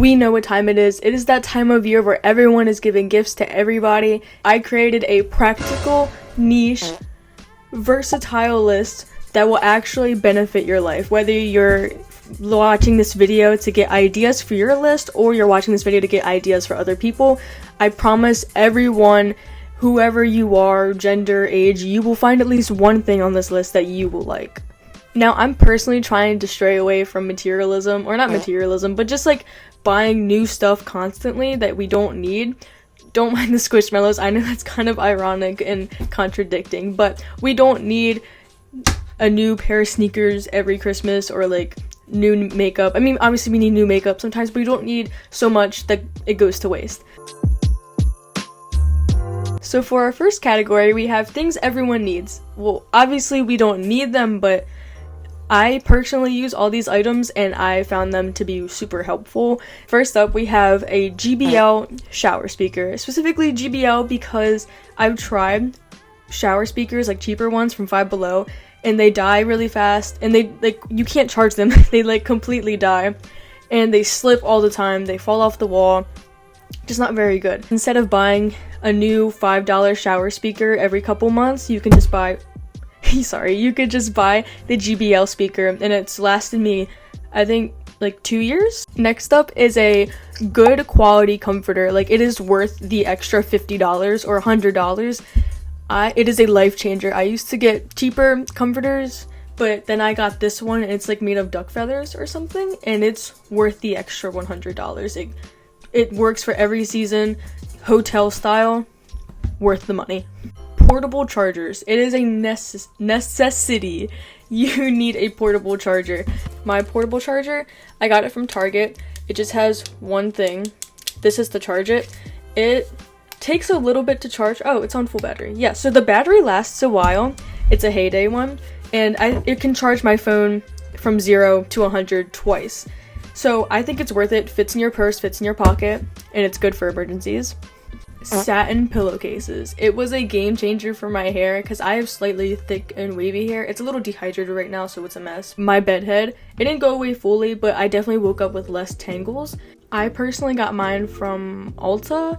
We know what time it is. It is that time of year where everyone is giving gifts to everybody. I created a practical, niche, versatile list that will actually benefit your life. Whether you're watching this video to get ideas for your list or you're watching this video to get ideas for other people, I promise everyone, whoever you are, gender, age, you will find at least one thing on this list that you will like. Now, I'm personally trying to stray away from materialism, or not materialism, but just like buying new stuff constantly that we don't need. Don't mind the squishmallows. I know that's kind of ironic and contradicting, but we don't need a new pair of sneakers every Christmas or like new makeup. I mean, obviously we need new makeup sometimes, but we don't need so much that it goes to waste. So for our first category, we have things everyone needs. Well, obviously we don't need them, but I personally use all these items and I found them to be super helpful. First up, we have a JBL shower speaker. Specifically JBL because I've tried shower speakers, like cheaper ones from Five Below, and they die really fast, and they, like, you can't charge them. They like completely die, and they slip all the time, they fall off the wall. Just not very good. Instead of buying a new $5 shower speaker every couple months, you can just buy you could just buy the JBL speaker, and it's lasted me, I think, like 2 years. Next up is a good quality comforter. Like, it is worth the extra $50 or $100. It is a life changer. I used to get cheaper comforters, but then I got this one, and it's like made of duck feathers or something, and it's worth the extra $100. It works for every season, hotel style, worth the money. Portable chargers. It is a necessity. You need a portable charger. My portable charger, I got it from Target. It just has one thing. This is to charge it. It takes a little bit to charge. Oh, it's on full battery. Yeah, so the battery lasts a while. It's a Heyday one, and it can charge my phone from 0 to 100 twice. So I think it's worth it. Fits in your purse, fits in your pocket, and it's good for emergencies. Satin pillowcases. It was a game changer for my hair because I have slightly thick and wavy hair. It's a little dehydrated right now, so it's a mess. My bed head, it didn't go away fully, but I definitely woke up with less tangles. I personally got mine from Ulta.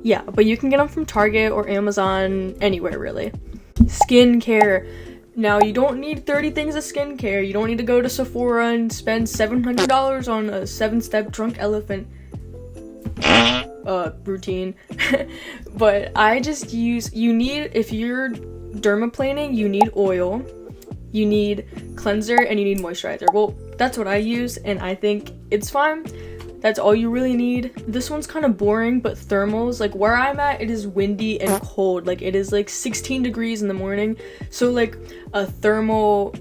Yeah, but you can get them from Target or Amazon, anywhere really. Skincare. Now, you don't need 30 things of skincare. You don't need to go to Sephora and spend $700 on a 7-step drunk elephant routine. But I just use, if you're dermaplaning, you need oil, you need cleanser, and you need moisturizer. Well, that's what I use, and I think it's fine. That's all you really need. This one's kind of boring, but thermals, like where I'm at, it is windy and cold. Like, it is like 16 degrees in the morning, so like a thermal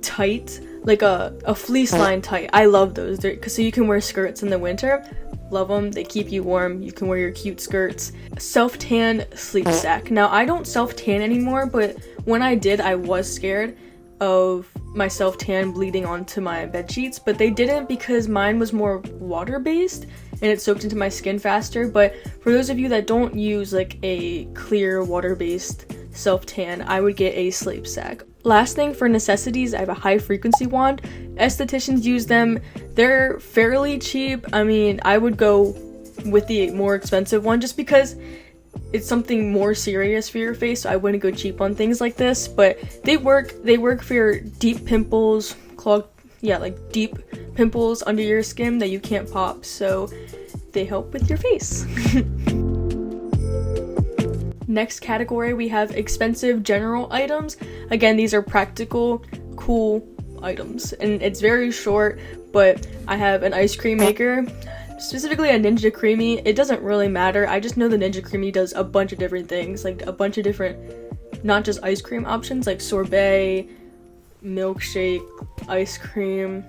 tight, like a fleece line tight, I love those, so you can wear skirts in the winter. Love them. They keep you warm. You can wear your cute skirts. Self-tan sleep sack. Now, I don't self-tan anymore, but when I did, I was scared of my self-tan bleeding onto my bed sheets, but they didn't because mine was more water-based and it soaked into my skin faster. But for those of you that don't use like a clear water-based self-tan, I would get a sleep sack. Last thing, for necessities, I have a high frequency wand. Estheticians use them. They're fairly cheap. I mean, I would go with the more expensive one just because it's something more serious for your face, so I wouldn't go cheap on things like this, but they work for your deep pimples, like deep pimples under your skin that you can't pop, so they help with your face. Next category, we have expensive general items. Again, these are practical, cool items, and it's very short, but I have an ice cream maker, specifically a Ninja Creamy. It doesn't really matter. I just know the Ninja Creamy does a bunch of different things, like a bunch of different, not just ice cream options, like sorbet, milkshake, ice cream,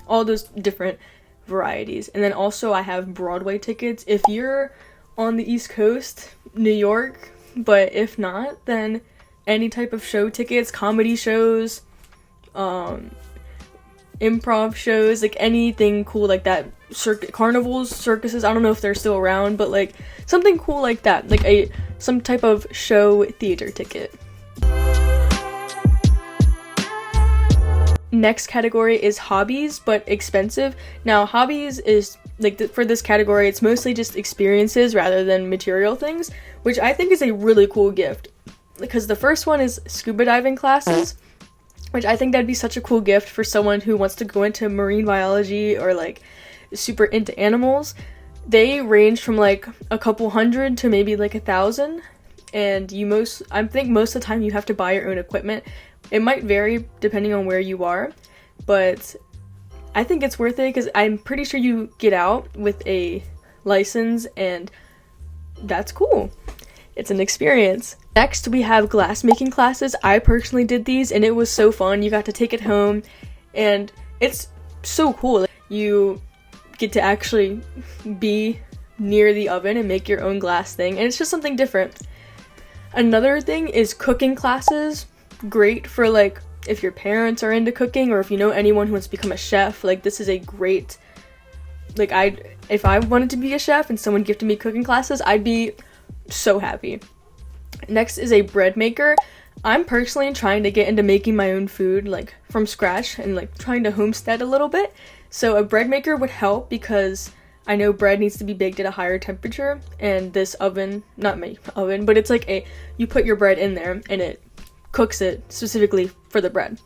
all those different varieties. And then also I have Broadway tickets. If you're on the East Coast, New York, but if not, then any type of show tickets, comedy shows, improv shows, like anything cool like that, carnivals, circuses, I don't know if they're still around, but like something cool like that, like some type of show theater ticket. Next category is hobbies, but expensive. Now, hobbies is like for this category, it's mostly just experiences rather than material things, which I think is a really cool gift. Because the first one is scuba diving classes, which I think that'd be such a cool gift for someone who wants to go into marine biology or like super into animals. They range from like a couple hundred to maybe like 1,000, and I think most of the time you have to buy your own equipment. It might vary depending on where you are, but I think it's worth it because I'm pretty sure you get out with a license, and that's cool. It's an experience. Next, we have glass making classes. I personally did these, and it was so fun. You got to take it home, and it's so cool. You get to actually be near the oven and make your own glass thing, and it's just something different. Another thing is cooking classes. Great for like if your parents are into cooking, or if you know anyone who wants to become a chef. Like, this is a great, like, if I wanted to be a chef and someone gifted me cooking classes, I'd be so happy. Next is a bread maker. I'm personally trying to get into making my own food, like from scratch, and like trying to homestead a little bit. So a bread maker would help because I know bread needs to be baked at a higher temperature, and this oven, not my oven, but it's like you put your bread in there and it cooks it specifically for the bread.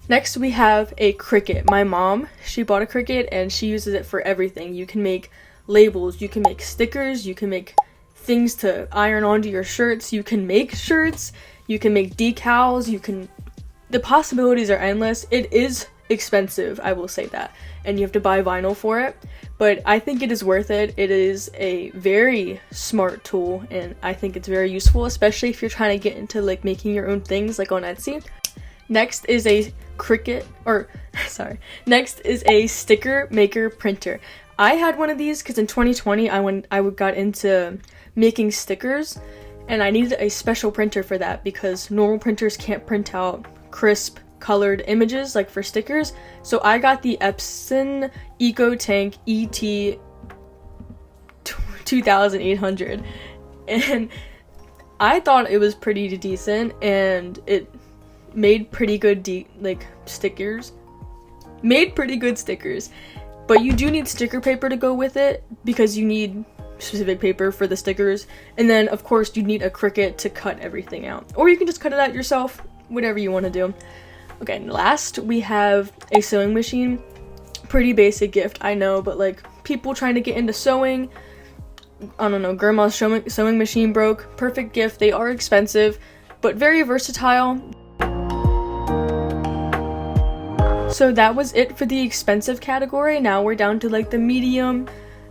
Next, we have a Cricut. My mom, she bought a Cricut and she uses it for everything. You can make labels, you can make stickers, you can make things to iron onto your shirts, you can make shirts, you can make decals, the possibilities are endless. It is expensive, I will say that, and you have to buy vinyl for it, but I think it is worth it. It is a very smart tool, and I think it's very useful, especially if you're trying to get into like making your own things like on Etsy. Next is a next is a sticker maker printer. I had one of these because in 2020 I got into making stickers, and I needed a special printer for that because normal printers can't print out crisp colored images like for stickers. So I got the Epson EcoTank ET 2800, and I thought it was pretty decent, and it made pretty good stickers. Made pretty good stickers, but you do need sticker paper to go with it because you need specific paper for the stickers, and then of course you need a Cricut to cut everything out, or you can just cut it out yourself, whatever you want to do. Okay, last we have a sewing machine. Pretty basic gift, I know, but like people trying to get into sewing, I don't know, grandma's sewing machine broke. Perfect gift. They are expensive, but very versatile. So that was it for the expensive category. Now we're down to like the medium,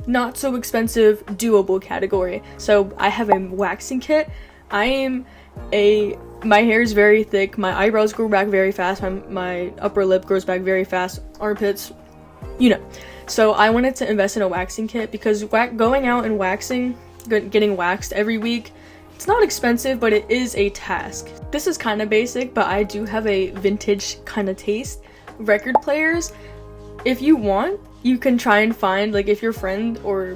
not so expensive, doable category. So I have a waxing kit. My hair is very thick, my eyebrows grow back very fast, my upper lip grows back very fast, armpits, you know. So I wanted to invest in a waxing kit because going out and getting waxed every week, it's not expensive, but it is a task. This is kind of basic, but I do have a vintage kind of taste. Record players, if you want, you can try and find, like if your friend or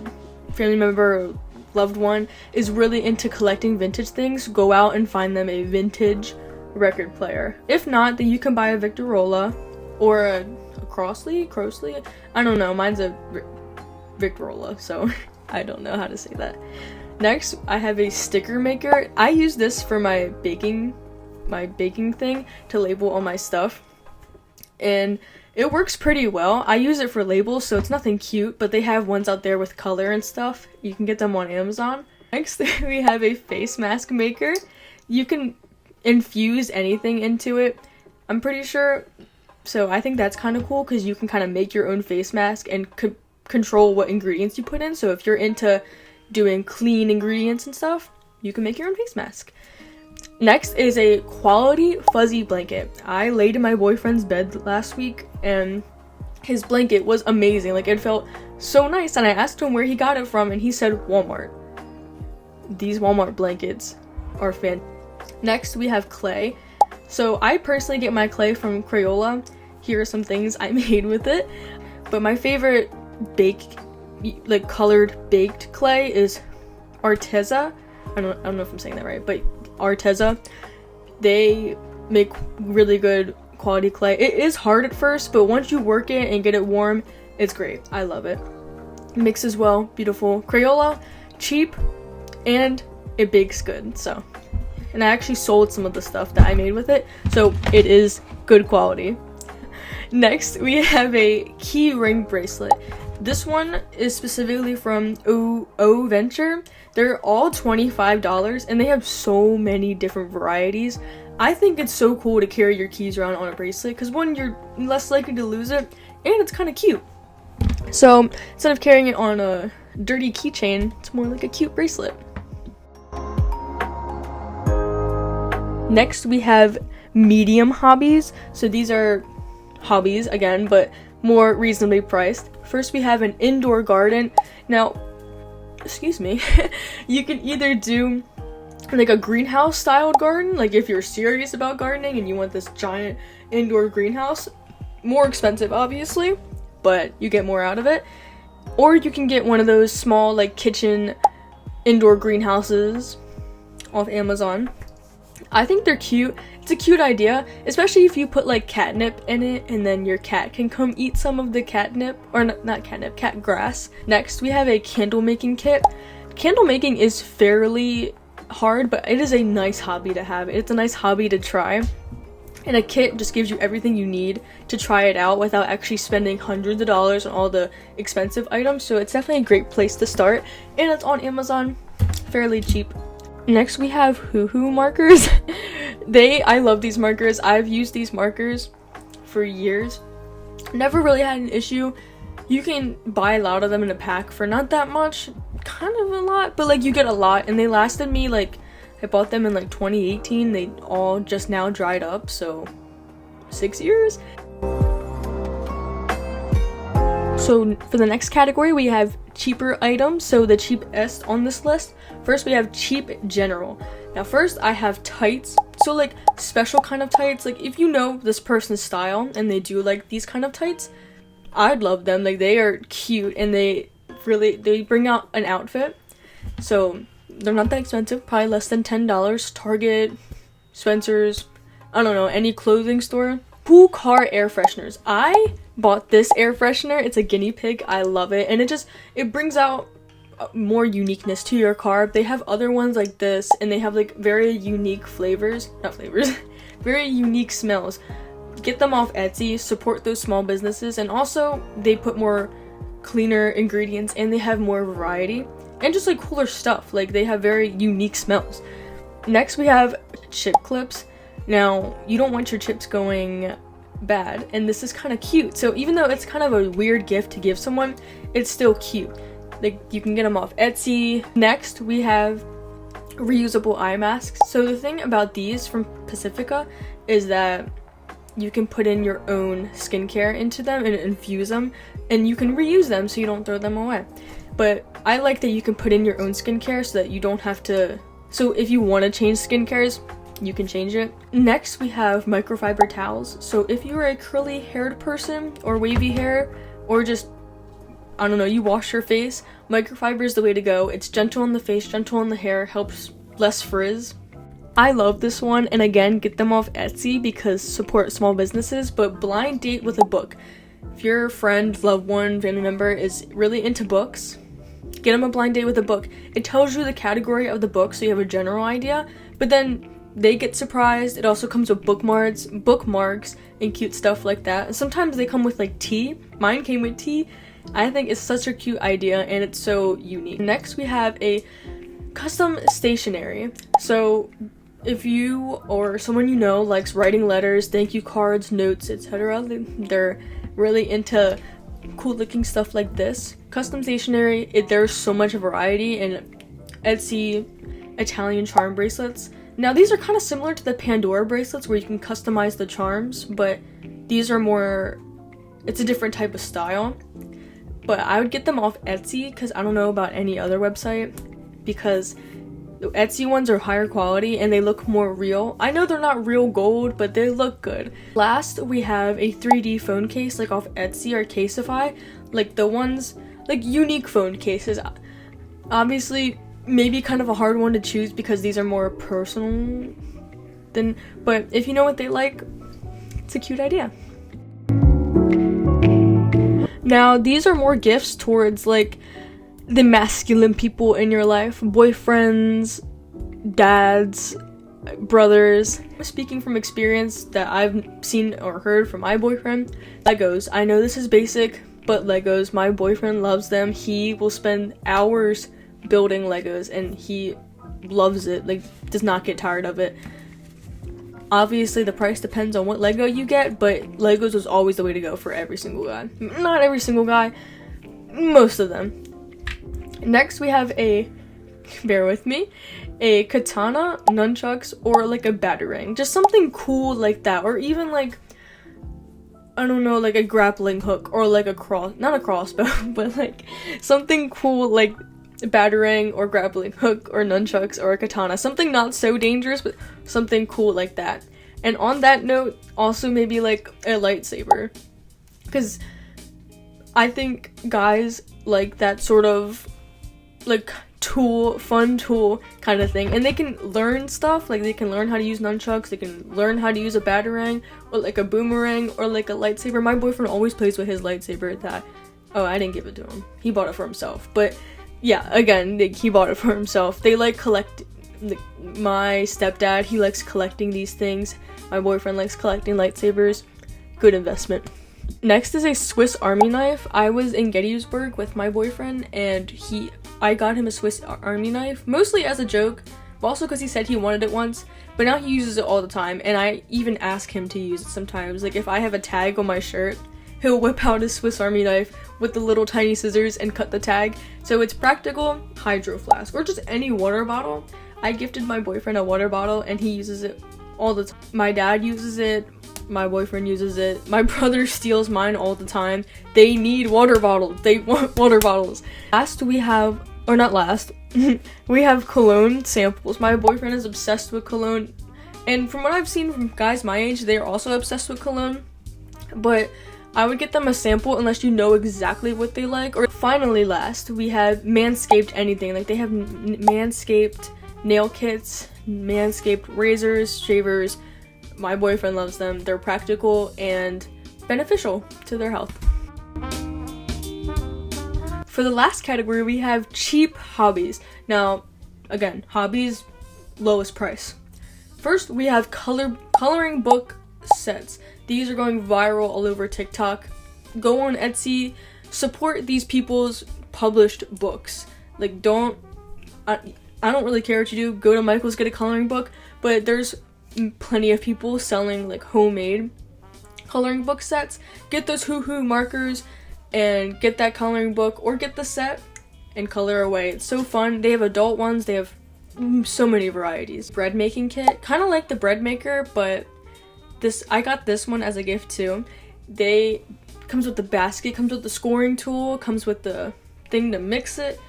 family member or loved one is really into collecting vintage things, go out and find them a vintage record player. If not, then you can buy a Victorola or a Crossley, I don't know, mine's a Victorola, so I don't know how to say that. Next, I have a sticker maker. I use this for my baking thing to label all my stuff, and it works pretty well. I use it for labels, so it's nothing cute, but they have ones out there with color and stuff. You can get them on Amazon. Next, we have a face mask maker. You can infuse anything into it, I'm pretty sure. So I think that's kind of cool because you can kind of make your own face mask and control what ingredients you put in. So if you're into doing clean ingredients and stuff, you can make your own face mask. Next is a quality fuzzy blanket. I laid in my boyfriend's bed last week and his blanket was amazing. Like, it felt so nice, and I asked him where he got it from and he said Walmart. These Walmart blankets are fantastic. Next, we have clay. So I personally get my clay from Crayola. Here are some things I made with it. But my favorite colored baked clay is Arteza. I don't know if I'm saying that right, but Arteza. They make really good quality clay. It is hard at first, but once you work it and get it warm, it's great. I love it. mixes well, beautiful. Crayola, cheap, and it bakes good. So, and I actually sold some of the stuff that I made with it, so it is good quality. Next, we have a key ring bracelet. This one is specifically from O Venture. They're all $25 and they have so many different varieties. I think it's so cool to carry your keys around on a bracelet because one, you're less likely to lose it, and it's kind of cute. So instead of carrying it on a dirty keychain, it's more like a cute bracelet. Next, we have medium hobbies. So these are hobbies again, but more reasonably priced. First, we have an indoor garden. Now, excuse me, you can either do like a greenhouse styled garden, like if you're serious about gardening and you want this giant indoor greenhouse. More expensive, obviously, but you get more out of it. Or you can get one of those small like kitchen indoor greenhouses off Amazon. I think they're cute. It's a cute idea, especially if you put like catnip in it and then your cat can come eat some of the catnip, or not catnip, cat grass. Next, we have a candle making kit. Candle making is fairly hard, but it is a nice hobby to have. It's a nice hobby to try. And a kit just gives you everything you need to try it out without actually spending hundreds of dollars on all the expensive items. So it's definitely a great place to start. And it's on Amazon, fairly cheap. Next, we have HUHU Markers. I love these markers. I've used these markers for years. Never really had an issue. You can buy a lot of them in a pack for not that much. Kind of a lot, but like you get a lot. And they lasted me like, I bought them in like 2018. They all just now dried up, so 6 years. So for the next category, we have cheaper items. So the cheapest on this list. First, we have cheap general. Now first, I have tights. So like special kind of tights. Like if you know this person's style and they do like these kind of tights, I'd love them. Like they are cute and they bring out an outfit. So they're not that expensive, probably less than $10. Target, Spencer's, I don't know, any clothing store. Pool car air fresheners. I bought this air freshener. It's a guinea pig. I love it. And it brings out more uniqueness to your car. They have other ones like this, and they have like very unique very unique smells. Get them off Etsy, support those small businesses, and also they put more cleaner ingredients and they have more variety. And just like cooler stuff, like they have very unique smells. Next, we have chip clips. Now, you don't want your chips going bad, and this is kind of cute. So even though it's kind of a weird gift to give someone, it's still cute. Like you can get them off Etsy. Next, we have reusable eye masks. So the thing about these from Pacifica is that you can put in your own skincare into them and infuse them, and you can reuse them so you don't throw them away. But I like that you can put in your own skincare so that you don't have to, so if you want to change skincares, you can change it. Next, we have microfiber towels. So if you're a curly haired person or wavy hair, or just, I don't know, you wash your face, microfiber is the way to go. It's gentle on the face, gentle on the hair, helps less frizz. I love this one, and again, get them off Etsy because support small businesses. But blind date with a book. If your friend, loved one, family member is really into books, get them a blind date with a book. It tells you the category of the book so you have a general idea, but then they get surprised. It also comes with bookmarks, and cute stuff like that. And sometimes they come with like tea. Mine came with tea. I think it's such a cute idea and it's so unique. Next, we have a custom stationery. So if you or someone you know likes writing letters, thank you cards, notes, etc., they're really into cool looking stuff like this. Custom stationery, there's so much variety in Etsy. Italian charm bracelets. Now these are kind of similar to the Pandora bracelets where you can customize the charms, but these are more, it's a different type of style. But I would get them off Etsy because I don't know about any other website, because the Etsy ones are higher quality and they look more real. I know they're not real gold, but they look good. Last, we have a 3D phone case like off Etsy or Caseify, like the ones, like unique phone cases. Obviously, maybe kind of a hard one to choose because these are more personal than, but if you know what they like, it's a cute idea. Now, these are more gifts towards like the masculine people in your life, boyfriends, dads, brothers. Speaking from experience that I've seen or heard from my boyfriend, Legos. I know this is basic, but Legos, my boyfriend loves them. He will spend hours building Legos and he loves it, like does not get tired of it. Obviously the price depends on what Lego you get, but Legos was always the way to go for every single guy. Not every single guy, most of them. Next we have bear with me, a katana, nunchucks, or like a batarang. Just something cool like that, or even like, I don't know, like a grappling hook, or like not a crossbow, but like something cool like a batarang or grappling hook or nunchucks or a katana. Something not so dangerous, but something cool like that. And on that note, also maybe like a lightsaber, because I think guys like that sort of like fun tool kind of thing, and they can learn stuff, like they can learn how to use nunchucks, they can learn how to use a batarang or like a boomerang or like a lightsaber. My boyfriend always plays with his lightsaber I didn't give it to him, he bought it for himself, but yeah, again, he bought it for himself. They like my stepdad, he likes collecting these things. My boyfriend likes collecting lightsabers. Good investment. Next is a Swiss Army knife. I was in Gettysburg with my boyfriend and I got him a Swiss Army knife, mostly as a joke, but also because he said he wanted it once, but now he uses it all the time, and I even ask him to use it sometimes. Like if I have a tag on my shirt, he'll whip out his Swiss Army knife with the little tiny scissors and cut the tag. So it's practical. Hydro flask or just any water bottle. I gifted my boyfriend a water bottle and he uses it all the time. My dad uses it, my boyfriend uses it, my brother steals mine all the time. They need water bottles, they want water bottles. Last we have, or not last, we have cologne samples. My boyfriend is obsessed with cologne, and from what I've seen from guys my age, they're also obsessed with cologne, but I would get them a sample unless you know exactly what they like. Or finally last, we have MANSCAPED anything. Like they have MANSCAPED nail kits, MANSCAPED razors, shavers. My boyfriend loves them. They're practical and beneficial to their health. For the last category, we have cheap hobbies. Now, again, hobbies, lowest price. First, we have coloring book sets. These are going viral all over TikTok. Go on Etsy, support these people's published books. Like I don't really care what you do. Go to Michael's, get a coloring book, but there's plenty of people selling like homemade coloring book sets. Get those HUHU markers and get that coloring book, or get the set and color away. It's so fun. They have adult ones. They have so many varieties. Bread making kit, kind of like the bread maker, but I got this one as a gift too. They comes with the basket, comes with the scoring tool, comes with the thing to mix it,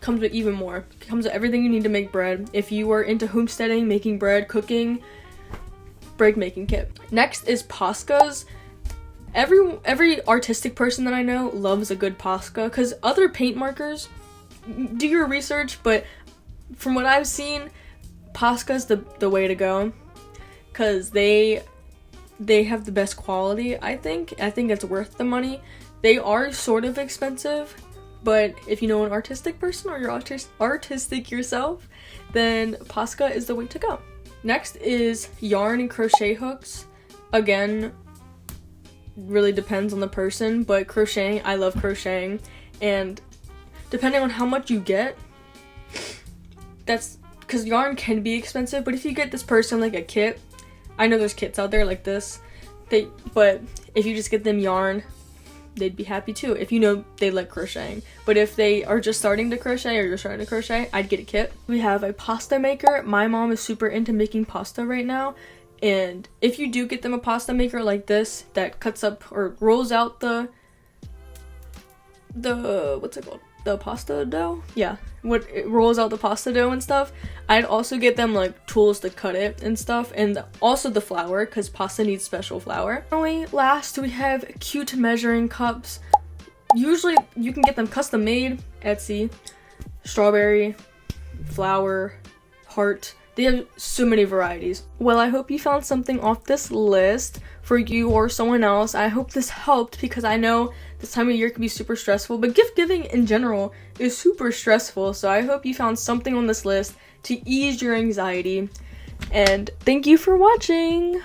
comes with even more. Comes with everything you need to make bread. If you are into homesteading, making bread, cooking, bread making kit. Next is Poscas. Every artistic person that I know loves a good Posca, because other paint markers, do your research, but from what I've seen, Posca's the way to go. Because they have the best quality, I think. I think it's worth the money. They are sort of expensive, but if you know an artistic person or you're artistic yourself, then Posca is the way to go. Next is yarn and crochet hooks. Again, really depends on the person, but crocheting, I love crocheting, and depending on how much you get, that's because yarn can be expensive, but if you get this person like a kit, I know there's kits out there like this, but if you just get them yarn, they'd be happy too, if you know they like crocheting. But if they are just starting to crochet or you're starting to crochet, I'd get a kit. We have a pasta maker. My mom is super into making pasta right now, and if you do get them a pasta maker like this that cuts up or rolls out the what's it called? The pasta dough? Yeah, it rolls out the pasta dough and stuff. I'd also get them like tools to cut it and stuff, and also the flour, because pasta needs special flour. Finally, last we have cute measuring cups. Usually you can get them custom made, Etsy, strawberry, flower, heart, They have so many varieties. Well, I hope you found something off this list for you or someone else. I hope this helped because I know this time of year can be super stressful, but gift giving in general is super stressful. So I hope you found something on this list to ease your anxiety. And thank you for watching.